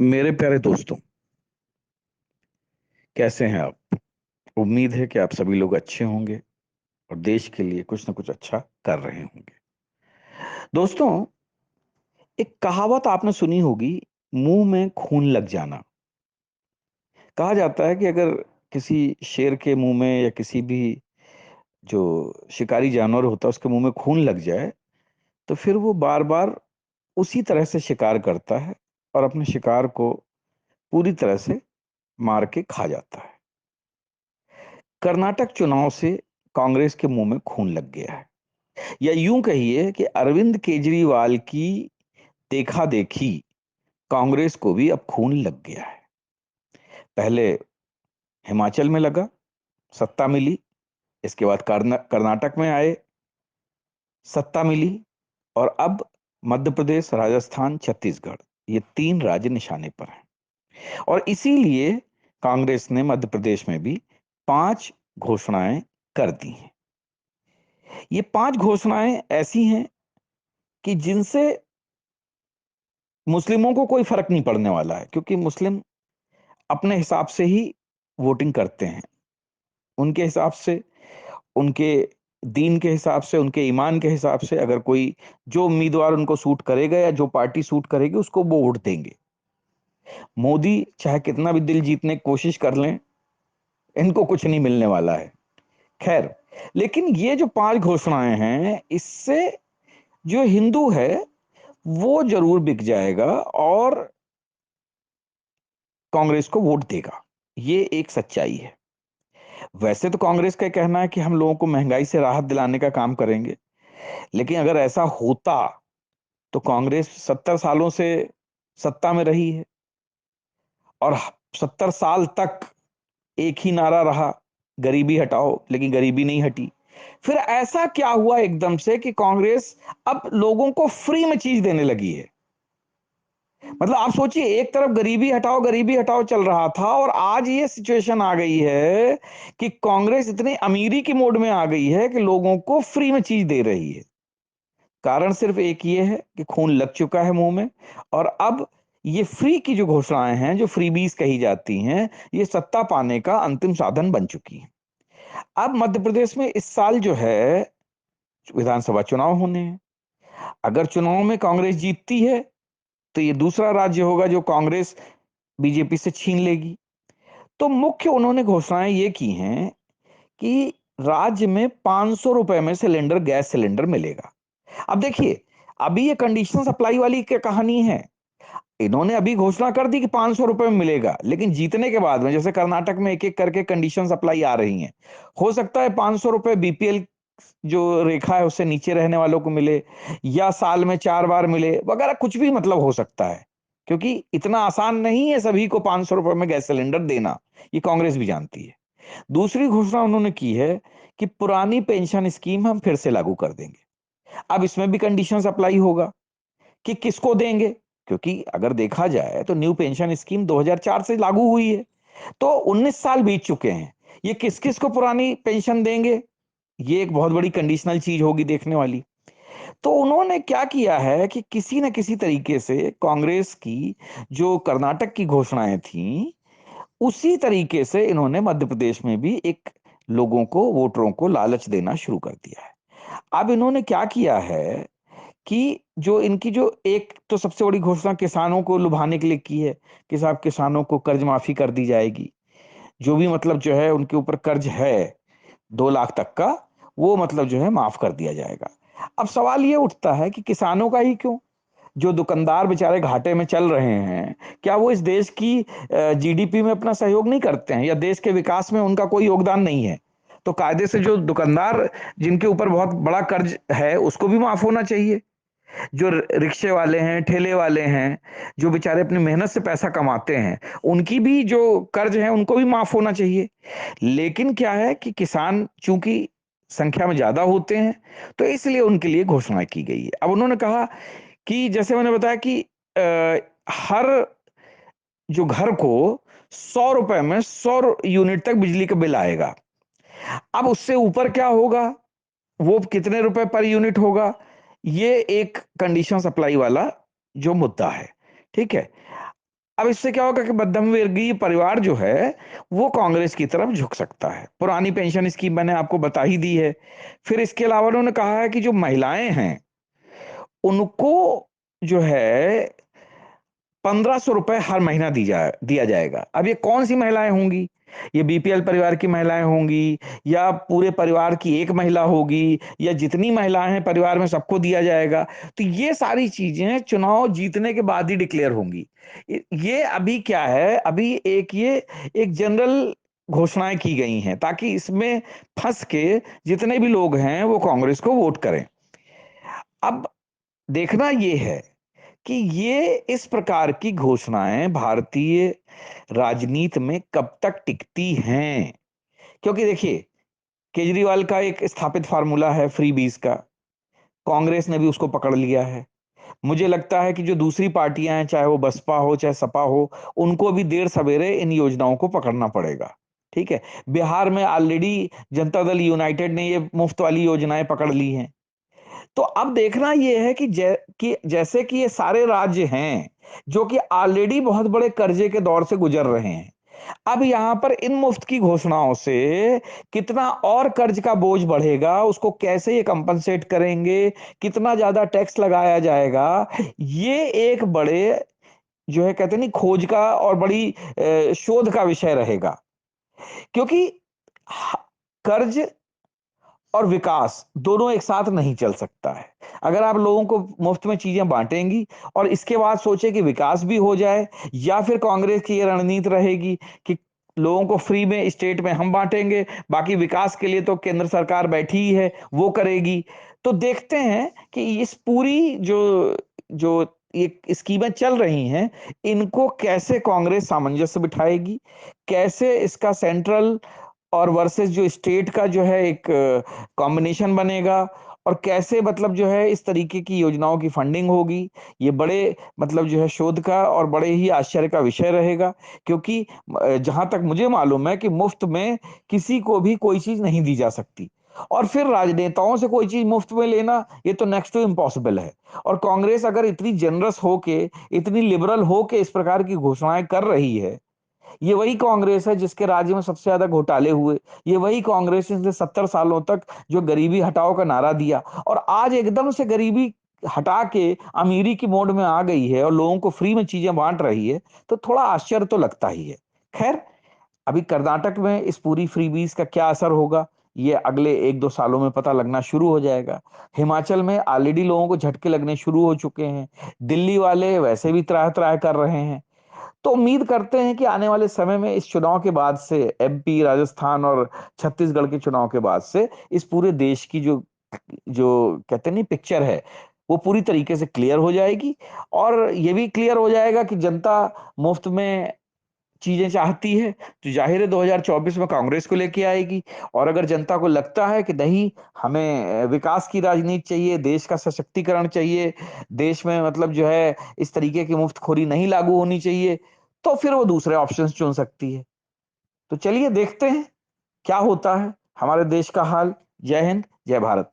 मेरे प्यारे दोस्तों, कैसे हैं आप? उम्मीद है कि आप सभी लोग अच्छे होंगे और देश के लिए कुछ ना कुछ अच्छा कर रहे होंगे। दोस्तों, एक कहावत आपने सुनी होगी, मुंह में खून लग जाना। कहा जाता है कि अगर किसी शेर के मुंह में या किसी भी जो शिकारी जानवर होता है उसके मुंह में खून लग जाए, तो फिर वो बार बार उसी तरह से शिकार करता है और अपने शिकार को पूरी तरह से मार के खा जाता है। कर्नाटक चुनाव से कांग्रेस के मुंह में खून लग गया है, या यूं कहिए कि अरविंद केजरीवाल की देखा देखी कांग्रेस को भी अब खून लग गया है। पहले हिमाचल में लगा, सत्ता मिली। इसके बाद कर्नाटक में आए, सत्ता मिली। और अब मध्य प्रदेश, राजस्थान, छत्तीसगढ़, ये तीन राज्य निशाने पर हैं। और इसीलिए कांग्रेस ने मध्य प्रदेश में भी 5 घोषणाएं कर दी हैं। ये 5 घोषणाएं ऐसी हैं कि जिनसे मुस्लिमों को कोई फर्क नहीं पड़ने वाला है, क्योंकि मुस्लिम अपने हिसाब से ही वोटिंग करते हैं। उनके हिसाब से, उनके दीन के हिसाब से, उनके ईमान के हिसाब से, अगर कोई जो उम्मीदवार उनको सूट करेगा या जो पार्टी सूट करेगी उसको वो वोट देंगे। मोदी चाहे कितना भी दिल जीतने की कोशिश कर लें, इनको कुछ नहीं मिलने वाला है। खैर, लेकिन ये जो 5 घोषणाएं हैं, इससे जो हिंदू है वो जरूर बिक जाएगा और कांग्रेस को वोट देगा। ये एक सच्चाई है। वैसे तो कांग्रेस का कहना है कि हम लोगों को महंगाई से राहत दिलाने का काम करेंगे, लेकिन अगर ऐसा होता तो कांग्रेस 70 सालों से सत्ता में रही है और 70 साल तक एक ही नारा रहा, गरीबी हटाओ, लेकिन गरीबी नहीं हटी। फिर ऐसा क्या हुआ एकदम से कि कांग्रेस अब लोगों को फ्री में चीज देने लगी है? मतलब आप सोचिए, एक तरफ गरीबी हटाओ चल रहा था और आज ये सिचुएशन आ गई है कि कांग्रेस इतनी अमीरी की मोड में आ गई है कि लोगों को फ्री में चीज दे रही है। कारण सिर्फ एक ये है कि खून लग चुका है मुंह में। और अब ये फ्री की जो घोषणाएं हैं, जो फ्रीबीज कही जाती हैं, ये सत्ता पाने का अंतिम साधन बन चुकी हैं। अब मध्य प्रदेश में इस साल जो है विधानसभा चुनाव होने हैं। अगर चुनाव में कांग्रेस जीतती है तो ये दूसरा राज्य होगा जो कांग्रेस बीजेपी से छीन लेगी। तो मुख्य उन्होंने घोषणाएं ये की हैं कि राज्य में 500 रुपए में सिलेंडर, गैस सिलेंडर मिलेगा। अब देखिए, अभी ये कंडीशन सप्लाई वाली क्या कहानी है। इन्होंने अभी घोषणा कर दी कि 500 रुपए में मिलेगा, लेकिन जीतने के बाद में जैसे कर्नाटक में एक एक करके कंडीशन सप्लाई आ रही हैं, हो सकता है 500 रुपए बीपीएल जो रेखा है उससे नीचे रहने वालों को मिले, या साल में 4 बार मिले, वगैरह कुछ भी मतलब हो सकता है। क्योंकि इतना आसान नहीं है सभी को 500 रुपए में गैस सिलेंडर देना, ये कांग्रेस भी जानती है। दूसरी घोषणा उन्होंने की है कि पुरानी पेंशन स्कीम हम फिर से लागू कर देंगे। अब इसमें भी कंडीशन अप्लाई होगा कि किसको देंगे, क्योंकि अगर देखा जाए तो न्यू पेंशन स्कीम 2004 से लागू हुई है, तो 19 साल बीत चुके हैं। ये किस किस को पुरानी पेंशन देंगे, ये एक बहुत बड़ी कंडीशनल चीज होगी देखने वाली। तो उन्होंने क्या किया है कि किसी न किसी तरीके से कांग्रेस की जो कर्नाटक की घोषणाएं थी, उसी तरीके से इन्होंने मध्य प्रदेश में भी एक लोगों को, वोटरों को लालच देना शुरू कर दिया है। अब इन्होंने क्या किया है कि जो इनकी जो एक तो सबसे बड़ी घोषणा किसानों को लुभाने के लिए की है कि साहब किसानों को कर्ज माफी कर दी जाएगी। जो भी मतलब जो है उनके ऊपर कर्ज है 2 लाख तक का, वो मतलब जो है माफ कर दिया जाएगा। अब सवाल ये उठता है कि किसानों का ही क्यों? जो दुकानदार बेचारे घाटे में चल रहे हैं, क्या वो इस देश की जीडीपी में अपना सहयोग नहीं करते हैं, या देश के विकास में उनका कोई योगदान नहीं है? तो कायदे से जो दुकानदार जिनके ऊपर बहुत बड़ा कर्ज है उसको भी माफ होना चाहिए। जो रिक्शे वाले हैं, ठेले वाले हैं, जो बेचारे अपनी मेहनत से पैसा कमाते हैं, उनकी भी जो कर्ज है उनको भी माफ होना चाहिए। लेकिन क्या है कि किसान चूंकि संख्या में ज्यादा होते हैं, तो इसलिए उनके लिए घोषणा की गई है। अब उन्होंने कहा कि जैसे मैंने बताया कि हर जो घर को 100 रुपए में 100 यूनिट तक बिजली का बिल आएगा। अब उससे ऊपर क्या होगा, वो कितने रुपए पर यूनिट होगा, ये एक कंडीशन सप्लाई वाला जो मुद्दा है। ठीक है। अब इससे क्या होगा कि मध्यम वर्गीय परिवार जो है वो कांग्रेस की तरफ झुक सकता है। पुरानी पेंशन स्कीम मैंने आपको बता ही दी है। फिर इसके अलावा उन्होंने कहा है कि जो महिलाएं हैं उनको जो है 1500 रुपए हर महीना दिया जाएगा। अब ये कौन सी महिलाएं होंगी? ये बीपीएल परिवार की महिलाएं होंगी, या पूरे परिवार की एक महिला होगी, या जितनी महिलाएं हैं परिवार में सबको दिया जाएगा? तो ये सारी चीजें चुनाव जीतने के बाद ही डिक्लेयर होंगी। ये अभी क्या है, अभी ये एक जनरल घोषणाएं की गई हैं ताकि इसमें फंस के जितने भी लोग हैं वो कांग्रेस को वोट करें। अब देखना ये है कि ये इस प्रकार की घोषणाएं भारतीय राजनीति में कब तक टिकती हैं। क्योंकि देखिए, केजरीवाल का एक स्थापित फार्मूला है फ्रीबीज का, कांग्रेस ने भी उसको पकड़ लिया है। मुझे लगता है कि जो दूसरी पार्टियां हैं, चाहे वो बसपा हो चाहे सपा हो, उनको भी देर सवेरे इन योजनाओं को पकड़ना पड़ेगा। ठीक है, बिहार में ऑलरेडी जनता दल यूनाइटेड ने ये मुफ्त वाली योजनाएं पकड़ ली हैं। तो अब देखना यह है कि जैसे कि ये सारे राज्य हैं जो कि ऑलरेडी बहुत बड़े कर्जे के दौर से गुजर रहे हैं, अब यहां पर इन मुफ्त की घोषणाओं से कितना और कर्ज का बोझ बढ़ेगा, उसको कैसे ये कंपनसेट करेंगे, कितना ज्यादा टैक्स लगाया जाएगा, ये एक बड़े जो है कहते नहीं खोज का और बड़ी शोध का विषय रहेगा। क्योंकि कर्ज और विकास दोनों एक साथ नहीं चल सकता है। अगर आप लोगों को मुफ्त में चीजें बांटेंगी और इसके बाद सोचे कि विकास भी हो जाए, या फिर कांग्रेस की ये रणनीति रहेगी कि लोगों को फ्री में स्टेट में हम बांटेंगे, बाकी विकास के लिए तो केंद्र सरकार बैठी ही है, वो करेगी। तो देखते हैं कि इस पूरी जो जो ये स्कीमें चल रही हैं, इनको कैसे कांग्रेस सामंजस्य बिठाएगी, कैसे इसका सेंट्रल और वर्सेस जो स्टेट का जो है एक कॉम्बिनेशन बनेगा, और कैसे मतलब जो है इस तरीके की योजनाओं की फंडिंग होगी। ये बड़े मतलब जो है शोध का और बड़े ही आश्चर्य का विषय रहेगा। क्योंकि जहां तक मुझे मालूम है कि मुफ्त में किसी को भी कोई चीज नहीं दी जा सकती, और फिर राजनेताओं से कोई चीज मुफ्त में लेना ये तो नेक्स्ट टू इम्पॉसिबल है। और कांग्रेस अगर इतनी जनरस होके, इतनी लिबरल होके इस प्रकार की घोषणाएं कर रही है, ये वही कांग्रेस है जिसके राज्य में सबसे ज्यादा घोटाले हुए। ये वही कांग्रेस है जिसने 70 सालों तक जो गरीबी हटाओ का नारा दिया, और आज एकदम से गरीबी हटा के अमीरी की मोड में आ गई है और लोगों को फ्री में चीजें बांट रही है। तो थोड़ा आश्चर्य तो लगता ही है। खैर, अभी कर्नाटक में इस पूरी फ्रीबीज का क्या असर होगा, ये अगले 1-2 सालों में पता लगना शुरू हो जाएगा। हिमाचल में ऑलरेडी लोगों को झटके लगने शुरू हो चुके हैं। दिल्ली वाले वैसे भी त्राह त्राह कर रहे हैं। तो उम्मीद करते हैं कि आने वाले समय में इस चुनाव के बाद से, एमपी, राजस्थान और छत्तीसगढ़ के चुनाव के बाद से, इस पूरे देश की जो जो कहते नहीं पिक्चर है, वो पूरी तरीके से क्लियर हो जाएगी। और ये भी क्लियर हो जाएगा कि जनता मुफ्त में चीजें चाहती है, तो जाहिर है 2024 में कांग्रेस को लेके आएगी। और अगर जनता को लगता है कि नहीं, हमें विकास की राजनीति चाहिए, देश का सशक्तिकरण चाहिए, देश में मतलब जो है इस तरीके की मुफ्तखोरी नहीं लागू होनी चाहिए, तो फिर वो दूसरे ऑप्शंस चुन सकती है। तो चलिए देखते हैं क्या होता है हमारे देश का हाल। जय हिंद, जय भारत।